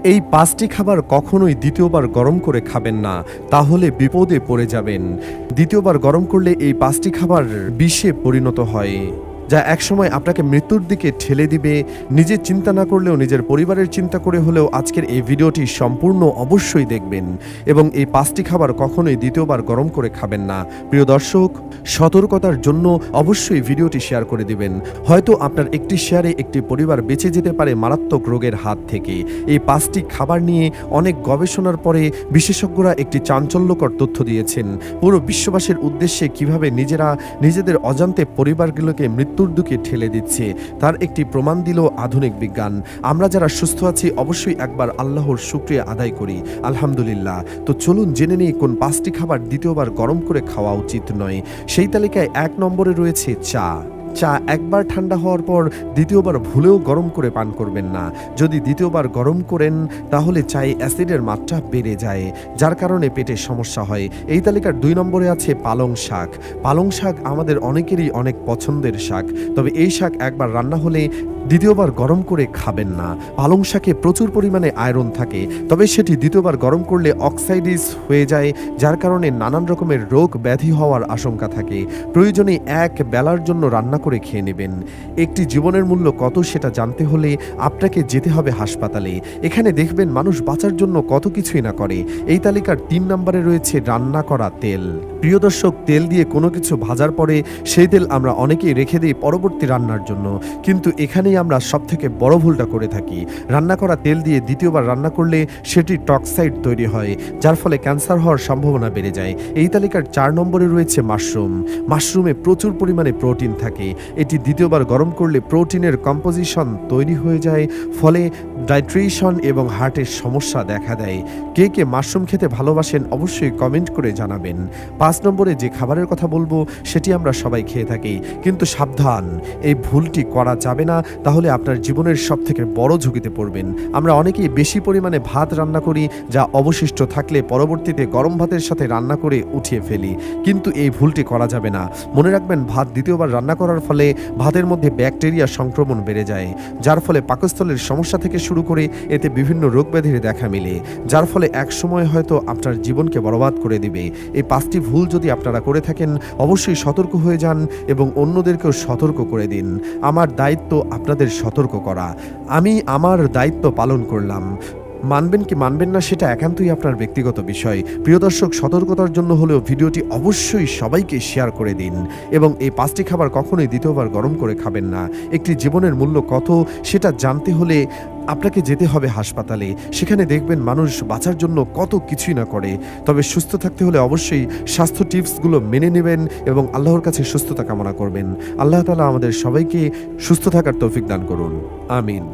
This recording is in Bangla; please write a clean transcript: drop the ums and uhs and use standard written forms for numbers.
এই ৫টি খাবার কখনোই দ্বিতীয়বার গরম করে খাবেন না, তাহলে বিপদে পড়ে যাবেন। দ্বিতীয়বার গরম করলে এই ৫টি খাবার বিষে পরিণত হয়, যা একসময় আপনাকে মৃত্যুর দিকে ঠেলে দিবে। নিজের চিন্তা না করলেও নিজের পরিবারের চিন্তা করে হলেও আজকের এই ভিডিওটি সম্পূর্ণ অবশ্যই দেখবেন এবং এই ৫টি খাবার কখনোই দ্বিতীয়বার গরম করে খাবেন না। প্রিয় দর্শক, সতর্কতার জন্য অবশ্যই ভিডিওটি শেয়ার করে দিবেন। হয়তো আপনার একটি শেয়ারে একটি পরিবার বেঁচে যেতে পারে মারাত্মক রোগের হাত থেকে। এই ৫টি খাবার নিয়ে অনেক গবেষণার পরে বিশেষজ্ঞরা একটি চাঞ্চল্যকর তথ্য দিয়েছেন পুরো বিশ্ববাসীর উদ্দেশ্যে, কিভাবে নিজেদের অজান্তে পরিবারগুলোকে মৃত্যুর দিকে ঠেলে দিচ্ছে তার একটি প্রমাণ দিল আধুনিক বিজ্ঞান। আমরা যারা সুস্থ আছি অবশ্যই একবার আল্লাহর শুকরিয়া আদায় করি, আলহামদুলিল্লাহ। তো চলুন জেনে নিই কোন ৫টি খাবার দ্বিতীয়বার গরম করে খাওয়া উচিত নয়। সেই তালিকায় ১ নম্বরে রয়েছে চা। চা একবার ঠান্ডা হওয়ার পর দ্বিতীয়বার ভুলেও গরম করে পান করবেন না। যদি দ্বিতীয়বার গরম করেন তাহলে চায়ে অ্যাসিডের মাত্রা বেড়ে যায়, যার কারণে পেটের সমস্যা হয়। এই তালিকার ২ নম্বরে আছে পালং শাক। পালং শাক আমাদের অনেকেরই অনেক পছন্দের শাক, তবে এই শাক একবার রান্না হলে দ্বিতীয়বার গরম করে খাবেন না। পালং শাকে প্রচুর পরিমাণে আয়রন থাকে, তবে সেটি দ্বিতীয়বার গরম করলে অক্সাইডিস হয়ে যায়, যার কারণে নানান রকমের রোগ ব্যাধি হওয়ার আশঙ্কা থাকে। প্রয়োজনে এক বেলার জন্য রান্না করে খেয়ে নেবেন। একটি জীবনের মূল্য কত সেটা জানতে হলে আপনাকে যেতে হবে হাসপাতালে। এখানে দেখবেন মানুষ বাঁচার জন্য কত কিছুই না করে। এই তালিকার ৩ নম্বরে রয়েছে রান্না করা তেল। প্রিয় দর্শক, তেল দিয়ে কোনো কিছু ভাজার পরে সেই তেল আমরা অনেকেই রেখে দিই পরবর্তী রান্নার জন্য, কিন্তু এখানেই আমরা সবথেকে বড় ভুলটা করে থাকি। রান্না করা তেল দিয়ে দ্বিতীয়বার রান্না করলে সেটি টক্সাইড তৈরি হয়, যার ফলে ক্যান্সার হওয়ার সম্ভাবনা বেড়ে যায়। এই তালিকার ৪ নম্বরে রয়েছে মাশরুম। মাশরুমে প্রচুর পরিমাণে প্রোটিন থাকে। এটি দ্বিতীয়বার গরম করলে প্রোটিনের কম্পোজিশন তৈরি হয়ে যায়, ফলে ডাইট্রিশন এবং হার্টের সমস্যা দেখা দেয়। কে কে মাশরুম খেতে ভালোবাসেন অবশ্যই কমেন্ট করে জানাবেন। ৫ নম্বরে যে খাবারের কথা বলবো সেটি আমরা সবাই খেয়ে থাকি, কিন্তু সাবধান, এই ভুলটি করা যাবে না, তাহলে আপনার জীবনের সবথেকে বড় ঝুঁকিতে পড়বেন। আমরা অনেকেই বেশি পরিমাণে ভাত রান্না করি, যা অবশিষ্ট থাকলে পরবর্তীতে গরম ভাতের সাথে রান্না করে উঠিয়ে ফেলি, কিন্তু এই ভুলটি করা যাবে না। মনে রাখবেন, ভাত দ্বিতীয়বার রান্না করার ফলে ভাতের মধ্যে ব্যাকটেরিয়া সংক্রমণ বেড়ে যায়, যার ফলে পাকস্থলীর সমস্যা থেকে শুরু করে এতে বিভিন্ন রোগ ব্যাধির দেখা মিলে, যার ফলে এক সময় হয়তো আপনার জীবনকে বরবাদ করে দিবে। এই ৫টি ভুল যদি আপনারা করে থাকেন অবশ্যই সতর্ক হয়ে যান এবং অন্যদেরকেও সতর্ক করে দিন। আমার দায়িত্ব আপনাদের সতর্ক করা, আমি আমার দায়িত্ব পালন করলাম। মানবেন কি মানবেন না সেটা একান্তই আপনার ব্যক্তিগত বিষয়। প্রিয় দর্শক, সতর্কতার জন্য হলেও ভিডিওটি অবশ্যই সবাইকে শেয়ার করে দিন এবং এই ৫টি খাবার কখনোই দ্বিতীয়বার গরম করে খাবেন না। একটি জীবনের মূল্য কত সেটা জানতে হলে আপনাকে যেতে হবে হাসপাতালে। সেখানে দেখবেন মানুষ বাঁচার জন্য কত কিছুই না করে। তবে সুস্থ থাকতে হলে অবশ্যই স্বাস্থ্য টিপসগুলো মেনে নেবেন এবং আল্লাহর কাছে সুস্থতা কামনা করবেন। আল্লাহ তাআলা আমাদের সবাইকে সুস্থ থাকার তৌফিক দান করুন, আমিন।